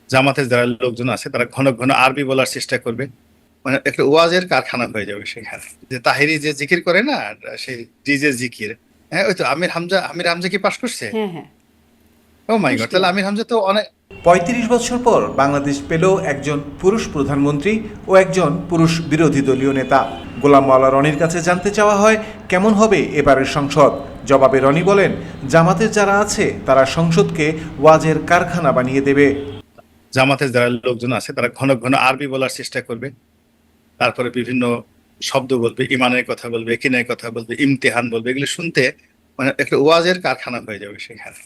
জামাতের যারা লোকজন আছে তারা ঘন ঘন আরবি বলার চেষ্টা করবে, মানে একটা ওয়াজের কারখানা হয়ে যাবে সেখানে। যে তাহেরি যে জিকির করে না, সেই ডিজে জিকির। হ্যাঁ, ওই তো আমির হামজা কি পাশ করছে? হ্যাঁ, হ্যাঁ, ও মাই গড, তাহলে কুষ্টিয়া। আমির হামজা তো অনেক। ৩৫ বছর পর বাংলাদেশ পেল একজন পুরুষ প্রধানমন্ত্রী ও একজন পুরুষ বিরোধী দলীয় নেতা। গোলাম মাওলা রনির কাছে জানতে চাওয়া হয় কেমন হবে এবারের সংসদ। জবাবে রনি বলেন, জামাতের যারা আছে তারা সংসদকে ওয়াজের কারখানা বানিয়ে দেবে। জামাতের যারা লোকজন আছে তারা ঘন ঘন আরবি বলার চেষ্টা করবে, তারপরে বিভিন্ন শব্দ বলবে, ইমানের কথা বলবে, কিনের কথা বলবে, ইমতিহান বলবে, এগুলো শুনতে মানে একটা ওয়াজের কারখানা হয়ে যাবে সেখানে।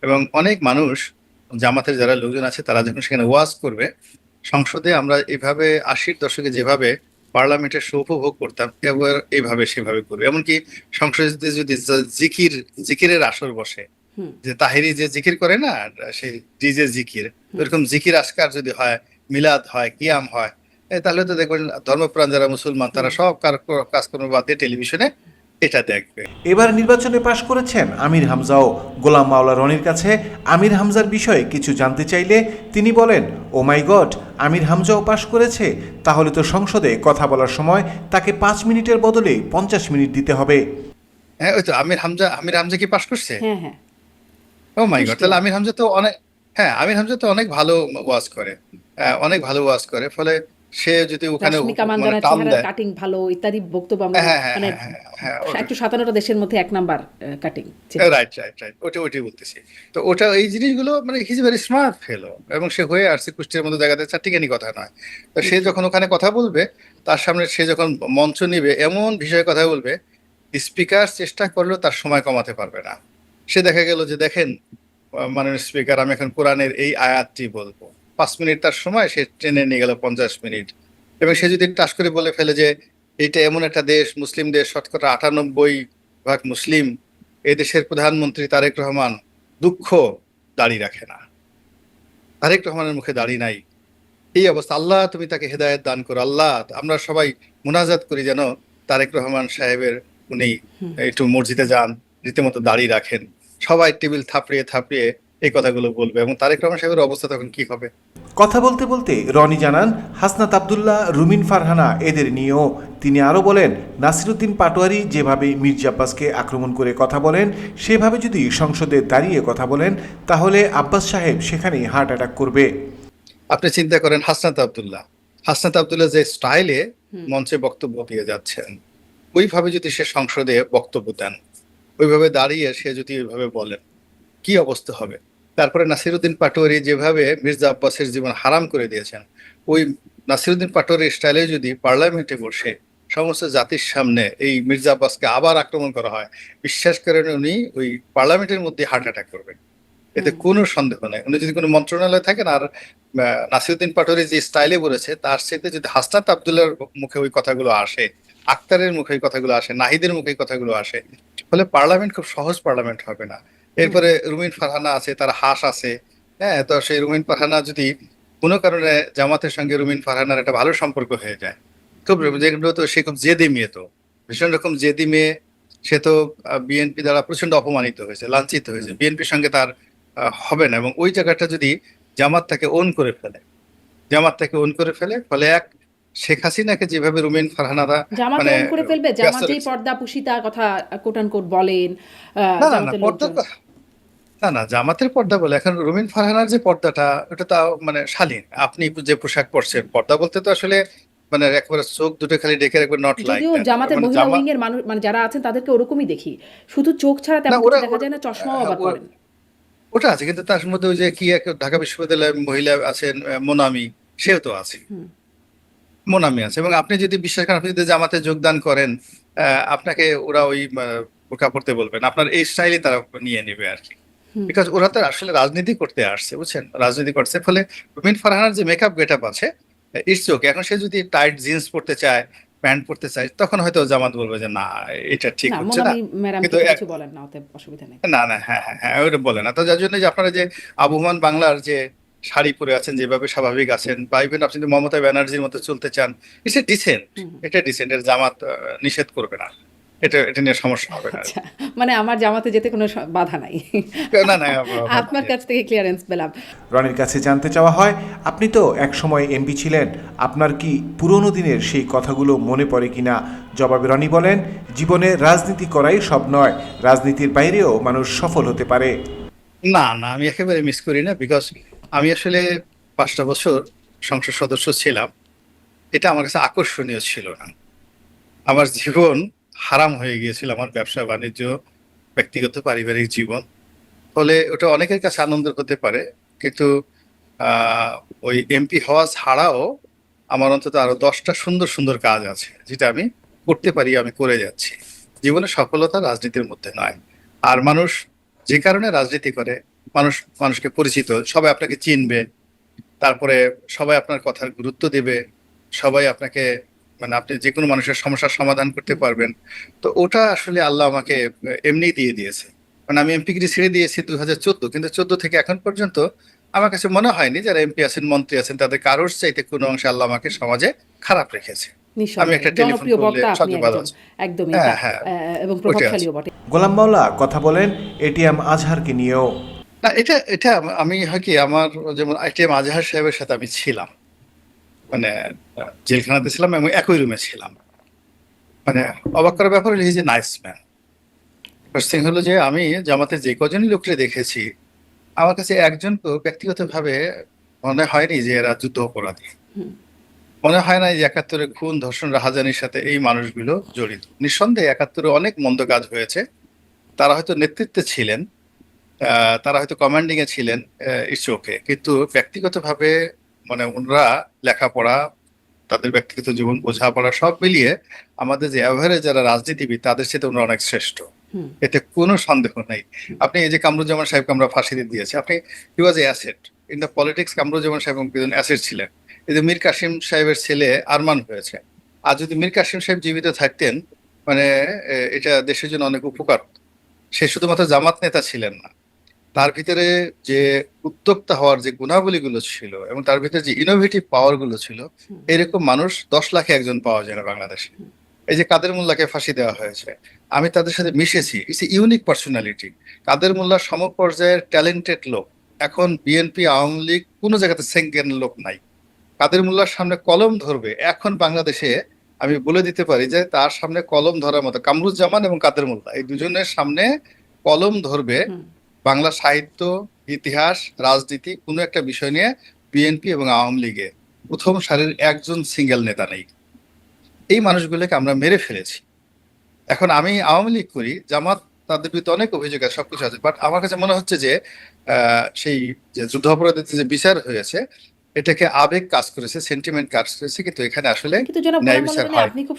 এবং অনেক মানুষ, জামাতের যারা লোকজন আছে তারা যখন সেখানে ওয়াজ করবে, সংসদে আমরা এইভাবে ৮০-র দশকে যেভাবে পার্লামেন্টের উপভোগ করতাম, এবার এইভাবে সেভাবে করবে। এমনকি সংসদে যদি জিকিরের আসর বসে, হুম, যে তাহেরি যে জিকির করে না, সেই ডিজে জিকির, হুম। এরকম জিকির আজকার যদি হয়, মিলাদ হয়, কিয়াম হয়, তাহলে তো দেখবেন ধর্মপ্রাণ যারা মুসলমান তারা সব কাজকর্ম বাদ দিয়ে টেলিভিশনে এটা দেখবে। এবার নির্বাচনে পাশ করেছেন আমির হামজাও। গোলাম মাওলা রনির কাছে আমির হামজার বিষয়ে কিছু জানতে চাইলে তিনি বলেন, ও মাই গড, আমির হামজাও পাশ করেছে, তাহলে তো সংসদে কথা বলার সময় তাকে ৫ মিনিটের বদলে ৫০ মিনিট দিতে হবে। হ্যাঁ, ওই তো আমির হামজা কি পাশ করছে? হ্যাঁ, হ্যাঁ, ও মাই গড, কুষ্টিয়া। তাহলে আমির হামজা তো অনেক। হ্যাঁ, আমির হামজা তো অনেক ভালো ওয়াজ করে, অনেক ভালো ওয়াজ করে, ফলে সে যদি ওখানে রাশমিকা মানে মান্দানার টান চেহারার দেয়। কাটিং ভালো ইত্যাদি বক্তব্য আমরা হ্যাঁ হ্যাঁ মানে হ্যাঁ হ্যাঁ হ্যাঁ, ১৫৭টা দেশের মধ্যে ১ নাম্বার কাটিং ছিল। রাইট রাইট রাইট, ওটাই বলতেছি। তো ওটা এই জিনিসগুলো মানে হিজ ভেরি স্মার্ট ফেলো, এবং সে হয়ে আসছে কুষ্টিয়ার মতো জায়গাতে, চারটিখানি কথা নয়। তো সে যখন ওখানে কথা বলবে, তার সামনে সে যখন মঞ্চ নিবে, এমন বিষয়ে কথা বলবে, স্পিকার চেষ্টা করলেও তার সময় কমাতে পারবে না। সে দেখা গেল যে দেখেন, মাননীয় স্পিকার, আমি এখন কোরআনের এই আয়াতটি বলবো, ৫ মিনিট তার সময় সে টেনে নিয়ে গেল ৫০ মিনিট। এবং সে যদি টাস করে বলে ফেলে যে এইটা এমন একটা দেশ, মুসলিম দেশ, শতকরা ৯৮% মুসলিম, এই দেশের প্রধানমন্ত্রী তারেক রহমান দুঃখ দাড়ি রাখে না, তারেক রহমানের মুখে দাড়ি নাই, এই অবস্থা, আল্লাহ তুমি তাকে হেদায়েত দান করো, আল্লাহ আমরা সবাই মুনাজাত করি যেন তারেক রহমান সাহেবের, উনি একটু মসজিদে যান, রীতিমতো দাড়ি রাখেন, সবাই টেবিল থাপড়িয়ে থাপড়িয়ে এই কথাগুলো বলবে, এবং তারেক রহমান সাহেবের অবস্থা তখন কি হবে? কথা বলতে বলতে রনি জানান, হাসনাত আবদুল্লাহ, রুমিন ফারহানা এদের নিয়েও। তিনি আরও বলেন, নাসিরুদ্দিন পাটোয়ারি যেভাবে মির্জা আব্বাসকে আক্রমণ করে কথা বলেন, সেভাবে যদি সংসদে দাঁড়িয়ে কথা বলেন, তাহলে আব্বাস সাহেব সেখানেই হার্ট অ্যাটাক করবে। আপনি চিন্তা করেন, হাসনাত আবদুল্লাহ যে স্টাইলে হুম। মঞ্চে বক্তব্য দিয়ে যাচ্ছেন, ওইভাবে যদি সে সংসদে বক্তব্য দেন, ওইভাবে দাঁড়িয়ে সে যদি ওইভাবে বলেন, কি অবস্থা হবে? তারপরে নাসিরুদ্দিন পাটোয়ারি যেভাবে মির্জা আব্বাসের জীবন হারাম করে দিয়েছেন, ওই নাসিরুদ্দিন পাটোয়ারির স্টাইলে যদি পার্লামেন্টে বসে সমস্ত জাতির সামনে এই মির্জা আব্বাসকে আবার আক্রমণ করা হয়, বিশ্বাস করেন উনি ওই পার্লামেন্টের মধ্যে হার্ট অ্যাটাক করবেন, এতে হুম। কোনো সন্দেহ নেই। উনি যদি কোনো মন্ত্রণালয়ে থাকেন, আর নাসিরুদ্দিন পাটোয়ারি যে স্টাইলে বলেছে, তার সাথে যদি হাসনাত আবদুল্লাহর মুখে ওই কথাগুলো আসে, আক্তারের মুখে ওই কথাগুলো আসে, নাহিদের মুখে এই কথাগুলো আসে, ফলে পার্লামেন্ট খুব সহজ পার্লামেন্ট হবে না। হুম। এরপরে রুমিন ফারহানা আছে, তার হাস আছে। হ্যাঁ, তো সেই রুমিন ফারহানা যদি কোনো কারণে জামাতের সঙ্গে রুমিন ফারহানার একটা ভালো সম্পর্ক হয়ে যায়, খুব হুম। যেগুলো তো সে খুব জেদি মেয়ে, তো ভীষণ রকম জেদি মেয়ে। সে তো বিএনপি দ্বারা প্রচন্ড অপমানিত হয়েছে, লাঞ্ছিত হয়েছে, বিএনপির সঙ্গে তার হবে না। এবং ওই জায়গাটা যদি জামাত তাকে ওন করে ফেলে, ফলে এক শেখ হাসিনাকে যেভাবে রুমিন ফারহানারা জামাতে মানে অন করে ফেলবে, ব্যস্ত জামাতেই রেখেছে। পর্দা পুশিতার কথা কোট আনকোট বলেন না না না, জামাতের পর্দা লোকজন। না না, জামাতের পর্দা বলে এখন রুমিন ফারহানার যে পর্দাটা, ওটা তো মানে শালীন। আপনি যে পোশাক পরছেন, পর্দা বলতে তো আসলে মানে একেবারে চোখ দুটো খালি ডেকে রাখবে, নট লাইক যদিও দ্যাট জামাতের মানে মহিলা জামা। উইং এর মানুষ মানে যারা আছেন তাদেরকে ওরকমই দেখি, শুধু চোখ ছাড়া না, তেমন কিছু ওরা দেখা যায় না, চশমাও হ্যাঁ, আবার পরেন। ওটা আছে, কিন্তু তার মধ্যে ওই যে কি এক ঢাকা বিশ্ববিদ্যালয়ের মহিলা আছেন, মোনামি, সেও তো আছে, হুম। মোনামি আছে। এবং আপনি যদি বিশ্বাস করেন, আপনি যদি জামাতে যোগদান করেন, আপনাকে ওরা ওই বোরকা পড়তে বলবেন, আপনার এই স্টাইলে তারা নিয়ে নেবে আর কি। হুম। বিকজ ওরা তো আসলে রাজনীতি করতে আসছে, বুঝছেন, রাজনীতি করছে। ফলে রুমিন ফারহানার যে মেকআপ গেট আপ আছে, ইটস ওকে। এখন সে যদি টাইট জিন্স পড়তে চায়, প্যান্ট পড়তে চায়, তখন হয়তো জামাত বলবে যে না, এটা ঠিক না, হচ্ছে না। মোনামি ম্যাডামকে কিন্তু তো কিছু বলেন না, অতএব অসুবিধা নেই। না না, হ্যাঁ হ্যাঁ হ্যাঁ, ওইটা বলে না। তো যার জন্য যে আপনারা যে আবহমান বাংলার যে শাড়ি পরে আছেন, যেভাবে স্বাভাবিক আছেন, বা ইভেন আপনি যদি মমতা ব্যানার্জির মতো চলতে চান, ইটস এ ডিসেন্ট, হুম। এটা ডিসেন্ট, এর জামাত নিষেধ করবে না। এটা নিয়ে সমস্যা হবে না। আচ্ছা, মানে আমার জামাতে যেতে কোনো বাধা নাই। না না আপনার কাছ থেকে ক্লিয়ারেন্স পেলাম। রনির কাছে জানতে চাওয়া হয়, আপনি তো একসময় এমপি ছিলেন, আপনার কি পুরনো দিনের সেই কথাগুলো মনে পড়ে কিনা? জবাবে রনি বলেন, জীবনে রাজনীতি করাই সব নয়, রাজনীতির বাইরেও মানুষ সফল হতে পারে। না না, আমি একেবারে মিস করি না, বিকজ আমি আসলে 5টা বছর সংসদ সদস্য ছিলাম। এটা আমার কাছে আকর্ষণীয় ছিল না। আমার জীবন হারাম হয়ে গিয়েছিল, আমার ব্যবসা বাণিজ্য, ব্যক্তিগত পারিবারিক জীবন। ফলে ওটা অনেকের কাছে আনন্দের হতে পারে, কিন্তু আহ, ওই এমপি হওয়া ছাড়াও আমার অন্তত আরো 10টা সুন্দর সুন্দর কাজ আছে যেটা আমি করতে পারি, আমি করে যাচ্ছি। জীবনে সফলতা রাজনীতির মধ্যে নয়। আর মানুষ যে কারণে রাজনীতি করে, মানুষকে পরিচিত, সবাই আপনাকে চিনবে, তারপরে সবাই আপনার কথার গুরুত্ব দেবে, সবাই আপনাকে, মানে আপনি যে কোনো মানুষের সমস্যার সমাধান করতে পারবেন। তো ওটা আসলে আল্লাহ আমাকে এমনি দিয়ে দিয়েছে। মানে আমি এমপিগিরি ছেড়ে দিয়েছি 2014, কিন্তু 14 থেকে এখন পর্যন্ত আমার কাছে মনে হয়নি যারা এমপি আছেন, মন্ত্রী আছেন, তাদের কারোর চাইতে কোনো অংশে আল্লাহ আমাকে সমাজে খারাপ রেখেছে। আমি একটা নিঃসন্দেহে টেলিফোন জনপ্রিয় করলে বক্তা আপনি শতবার একজন, আছে। একদমই হ্যাঁ তা, হ্যাঁ, এবং ওইটাই আছে। প্রভাবশালীও বটে। গোলাম মাওলা কথা বলেন এটিএম আজহারকে নিয়েও। না, এটা এটা আমি হয় কি, আমার যেমন আইটিএম আজহার সাহেবের সাথে আমি ছিলাম, মানে জেলখানাতে ছিলাম এবং একই রুমে ছিলাম। মানে অবাক করার ব্যাপার হলো, যে নাইস ম্যান। ফার্স্ট থিং হলো যে আমি জামাতে যে কজনই লোককে দেখেছি, আমার কাছে একজন তো ব্যক্তিগতভাবে মনে হয়নি যে এরা যুদ্ধ অপরাধী। হুম। মনে হয় না যে 71-এ খুন, ধর্ষণ, রাহাজানির সাথে এই মানুষগুলো জড়িত। নিঃসন্দেহে 71-এ অনেক মন্দ কাজ হয়েছে। তারা হয়তো নেতৃত্বে ছিলেন, তারা হয়তো কমান্ডিং এ ছিলেন, ইটস ওকে, কিন্তু ব্যক্তিগতভাবে মানে ওনারা লেখাপড়া, তাদের ব্যক্তিগত জীবন, বোঝাপড়া সব মিলিয়ে আমাদের যে অ্যাভারেজ যারা রাজনীতিবিদ, তাদের সাথে ওনারা অনেক শ্রেষ্ঠ। হুম। এতে কোনো সন্দেহ নেই। আপনি এই যে কামরুজ্জামান সাহেবকে আমরা ফাঁসি দিয়েছি, আপনি he was a asset in the politics. Kamaruzzaman Saheb একজন অ্যাসেট ছিলেন। এই যে মীর কাসিম সাহেবের ছেলে আরমান হয়েছে, আর যদি মীর কাসিম সাহেব জীবিত থাকতেন, মানে এটা দেশের জন্য অনেক উপকার হতো। সে শুধুমাত্র জামাত নেতা ছিলেন না, তার ভিতরে যে উদ্যোক্তা হওয়ার যে গুণাবলীগুলো ছিল এবং তার ভিতরে যে ইনোভেটিভ পাওয়ার গুলো ছিল, এরকম মানুষ 10 লাখে একজন পাওয়া যায় না বাংলাদেশে। এই যে কাদের মোল্লাকে ফাঁসি দেওয়া হয়েছে, আমি তাদের সাথে মিশেছি, it's unique personality. Quader Mollah সমপর্যায়ের ট্যালেন্টেড লোক। এখন বিএনপি, আওয়ামী লীগ কোনো জায়গাতে সেকেন্ড লোক নাই। কাদের মোল্লার সামনে কলম ধরবে এখন বাংলাদেশে, আমি বলে দিতে পারি যে তার সামনে কলম ধরার মতো কামরুজ্জামান এবং কাদের মোল্লা, এই দুজনের সামনে কলম ধরবে হুম। বাংলা সাহিত্য, ইতিহাস, রাজনীতি, কোনো একটা বিষয় নিয়ে বিএনপি এবং আওয়ামী লীগে প্রথম সারির একজন সিঙ্গেল নেতা নেই। এই মানুষগুলোকে আমরা মেরে ফেলেছি। এখন আমি আওয়ামী লীগ করি, জামাত, তাদের বিরুদ্ধে অনেক অভিযোগ আছে, সবকিছু আছে, বাট আমার কাছে মনে হচ্ছে যে সেই যে যুদ্ধাপরাধীদের যে বিচার হয়েছে, এটাকে আবেগ কাজ করেছে, সেন্টিমেন্ট কাজ করেছে, কিন্তু এখানে আসলে কিন্তু জনাব ন্যায় গোলাম বিচার মাওলা, হয়। আপনি খুব